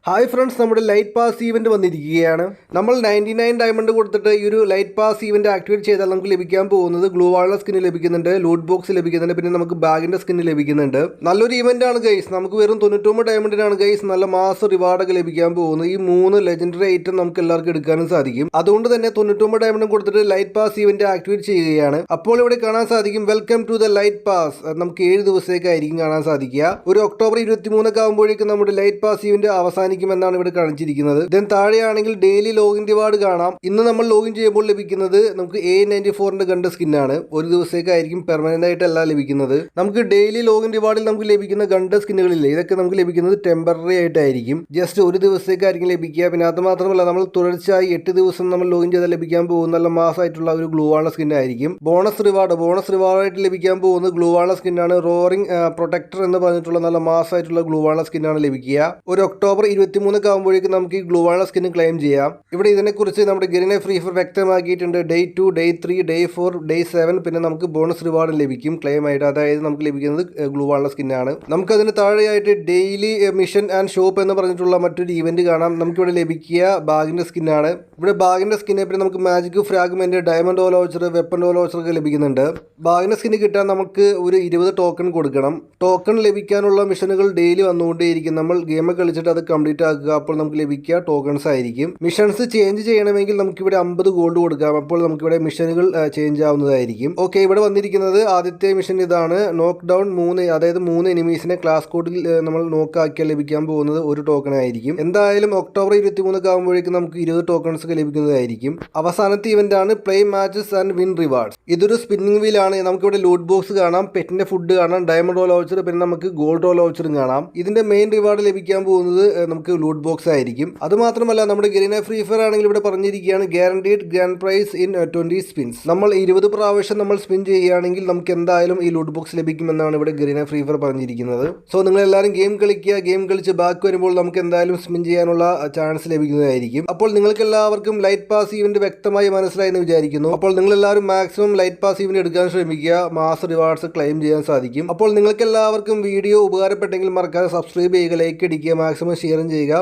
Hi friends, നമ്മുടെ light pass event വന്നിരിക്കുകയാണ്. നമ്മൾ 99 ഡയമണ്ട് കൊടുത്തിട്ട് ഈ ഒരു ലൈറ്റ് പാസ് ഈവൻറ്റ് ആക്ടിവേറ്റ് ചെയ്താൽ നമുക്ക് ലഭിക്കാൻ പോകുന്നത് ഗ്ലൂ വാളിൻ്റെ സ്കിന്ന് ലഭിക്കുന്നുണ്ട്, ലൂട്ട് ബോക്സ് ലഭിക്കുന്നുണ്ട്, പിന്നെ നമുക്ക് ബാഗിൻ്റെ സ്കിന്ന് ലഭിക്കുന്നുണ്ട്. നല്ലൊരു ഈവൻ്റ് ആണ് ഗൈസ്. നമുക്ക് വെറും 99 ഡയമണ്ടിനാണ് ഗൈസ് നല്ല മാസം റിവാർഡൊക്കെ ലഭിക്കാൻ പോകുന്നത്. ഈ 3 ലെജൻഡറി ഐറ്റം നമുക്ക് എല്ലാവർക്കും എടുക്കാനും സാധിക്കും. അതുകൊണ്ട് തന്നെ 99 ഡയമണ്ടും കൊടുത്തിട്ട് ലൈറ്റ് പാസ് ഈവൻറ്റ് ആക്ടിവേറ്റ് ചെയ്യുകയാണ്. അപ്പോൾ ഇവിടെ കാണാൻ സാധിക്കും welcome to the light pass. നമുക്ക് 7 ദിവസത്തേക്കായിരിക്കും കാണാൻ സാധിക്കുക. ഒരു ഒക്ടോബർ 23 ആകുമ്പോഴേക്കും നമ്മുടെ ലൈറ്റ് പാസ് ഈവൻറ്റ് അവസാനിക്കും എന്നാണ് ഇവിടെ കാണിച്ചിരിക്കുന്നത്. ദെൻ താഴെയാണെങ്കിൽ ഡെയിലി ലോഗിൻ റിവാർഡ് കാണാം. ഇന്ന് നമ്മൾ ലോഗിൻ ചെയ്യുമ്പോൾ ലഭിക്കുന്നത് നമുക്ക് A94ന്റെ ഗണ്ട് സ്കിന്നാണ്. ഒരു ദിവസത്തേക്കായിരിക്കും, പെർമനന്റ് ആയിട്ടല്ല ലഭിക്കുന്നത്. നമുക്ക് ഡെയിലി ലോഗിൻ റിവാർഡിൽ നമുക്ക് ലഭിക്കുന്ന ഗണ്ട് സ്കിന്നുകളില്ലേ, ഇതൊക്കെ നമുക്ക് ലഭിക്കുന്നത് ടെമ്പററി ആയിട്ടായിരിക്കും. ജസ്റ്റ് ഒരു ദിവസത്തേക്കായിരിക്കും ലഭിക്കുക. പിന്നെ അത് മാത്രമല്ല, നമ്മൾ തുടർച്ചയായി 8 ദിവസം നമ്മൾ ലോഗിൻ ചെയ്താൽ ലഭിക്കാൻ പോകുന്ന നല്ല മാസമായിട്ടുള്ള ഒരു ഗ്ലൂ വാളിന്റെ സ്കിന്നായിരിക്കും. ബോണസ് റിവാർഡായിട്ട് ലഭിക്കാൻ പോകുന്നത് ഗ്ലൂ വാളിന്റെ സ്കിന്നാണ്. റോറിംഗ് പ്രൊട്ടക്ടർ എന്ന് പറഞ്ഞിട്ടുള്ള നല്ല മാസമായിട്ടുള്ള ഗ്ലൂ വാളിന്റെ സ്കിന്നാണ് ലഭിക്കുക. ഒരു ഒക്ടോബർ 23 ആകുമ്പോഴേക്കും നമുക്ക് ഈ ഗ്ലൂ വാളിന്റെ സ്കിന്ന് ക്ലെയിം ചെയ്യാം. ഇവിടെ ഇതിനെക്കുറിച്ച് നമ്മുടെ ഗെറിനെ ഫ്രീ ഫയർ വ്യക്തമാക്കിയിട്ടുണ്ട്. Day 2, Day 3, Day 4, Day 7 പിന്നെ നമുക്ക് ബോണസ് റിവാർഡ് ലഭിക്കും ക്ലെയിം ആയിട്ട്. അതായത് നമുക്ക് ലഭിക്കുന്നത് ഗ്ലൂ വാളിന്റെ സ്കിന്നാണ്. നമുക്കതിന് താഴെയായിട്ട് ഡെയിലി മിഷൻ ആൻഡ് ഷോപ്പ് എന്ന് പറഞ്ഞിട്ടുള്ള മറ്റൊരു ഈവന്റ് കാണാം. നമുക്കിവിടെ ലഭിക്കുക ബാഗിന്റെ സ്കിന്നാണ്. ഇവിടെ ബാഗിന്റെ സ്കിന്നെ പിന്നെ നമുക്ക് മാജിക് ഫ്രാഗ്മെന്റ്, ഡയമണ്ട് ഓലോച്ചർ, വെപ്പൺ ഓലോച്ചർ ഒക്കെ ലഭിക്കുന്നുണ്ട്. ബാഗിന്റെ സ്കിന്ന് കിട്ടാൻ നമുക്ക് ഒരു 20 ടോക്കൺ കൊടുക്കണം. ടോക്കൺ ലഭിക്കാനുള്ള മിഷനുകൾ ഡെയിലി വന്നുകൊണ്ടേയിരിക്കും. നമ്മൾ ഗെയിം കളിച്ചിട്ട് അത് കംപ്ലീറ്റ് ആക്കുക. അപ്പോൾ നമുക്ക് ലഭിക്കുക ടോക്കൺസ് ആയിരിക്കും. മിഷൻസ് ചേഞ്ച് ചെയ്യണമെങ്കിൽ നമുക്കിവിടെ 50 ഗോൾഡ് കൊടുക്കാം. അപ്പോൾ നമുക്കിവിടെ മിഷനുകൾ ചേഞ്ച് ആവുന്നതായിരിക്കും. ഓക്കെ, ഇവിടെ വന്നിരിക്കുന്നത് ആദ്യത്തെ മിഷൻ ഇതാണ്. നോക്ക് ഡൗൺ 3, അതായത് 3 എനിമീസിനെ ക്ലാസ് കോഡിൽ നമ്മൾ നോക്കാക്കിയാൽ ലഭിക്കാൻ പോകുന്നത് ഒരു ടോക്കൺ ആയിരിക്കും. എന്തായാലും ഒക്ടോബർ 23 ആകുമ്പോഴേക്കും നമുക്ക് 20 ടോക്കൺസ് ഒക്കെ ലഭിക്കുന്നതായിരിക്കും. അവസാനത്തെ ഇവന്റ് ആണ് play matches and win rewards. ഇതൊരു സ്പിന്നിംഗ് വീൽ ആണ്. നമുക്കിവിടെ ലൂട്ട് ബോക്സ് കാണാം, പെറ്റിന്റെ ഫുഡ് കാണാം, ഡയമണ്ട് റോൾ വൗച്ചർ, പിന്നെ നമുക്ക് ഗോൾഡ് റോൾ വൗച്ചറും കാണാം. ഇതിന്റെ മെയിൻ റിവാർഡ് ലഭിക്കാൻ പോകുന്നത് നമുക്ക് ലൂട്ട് ബോക്സ് ആയിരിക്കും. അത് മാത്രമല്ല, നമ്മുടെ ഗെറിന ഫ്രീ ഫയർ ആണെങ്കിൽ ഇവിടെ പറഞ്ഞിരിക്കുകയാണ് guaranteed grand prize in 20 sphinx. നമ്മൾ 20 പ്രാവശ്യം നമ്മൾ സ്പിൻ ചെയ്യുകയാണെങ്കിൽ നമുക്ക് എന്തായാലും ഈ ലൂട്ട് ബോക്സ് ലഭിക്കുമെന്നാണ് ഇവിടെ ഗെറിന ഫ്രീ ഫയർ പറഞ്ഞിരിക്കുന്നത്. സോ നിങ്ങൾ എല്ലാവരും ഗെയിം കളിക്കുക. ഗെയിം കളിച്ച് ബാക്ക് വരുമ്പോൾ നമുക്ക് എന്തായാലും സ്പിൻ ചെയ്യാനുള്ള ചാൻസ് ലഭിക്കുന്നതായിരിക്കും. അപ്പോൾ നിങ്ങൾക്ക് എല്ലാവർക്കും ലൈറ്റ് പാസ് ഈവന്റ് വ്യക്തമായി മനസ്സിലായി എന്ന് വിചാരിക്കുന്നു. അപ്പോൾ നിങ്ങൾ എല്ലാവരും മാക്സിമം ലൈറ്റ് പാസ് ഈവന്റ് എടുക്കാൻ ശ്രമിക്കുക. മാസ റിവാർഡ്സ് ക്ലെയിം ചെയ്യാൻ സാധിക്കും. അപ്പോൾ നിങ്ങൾക്ക് എല്ലാവർക്കും വീഡിയോ ഉപകാരപ്പെട്ടെങ്കിൽ മറക്കാതെ സബ്സ്ക്രൈബ് ചെയ്യുക, ലൈക്ക് അടിക്കുക, മാക്സിമം ഷെയറും ചെയ്യുക.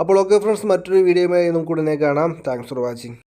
അപ്പോൾ ഓക്കെ ഫ്രണ്ട്സ്, മറ്റൊരു വീഡിയോയുമായി നമുക്ക് ഉടനെ കാണാം. Thanks for watching.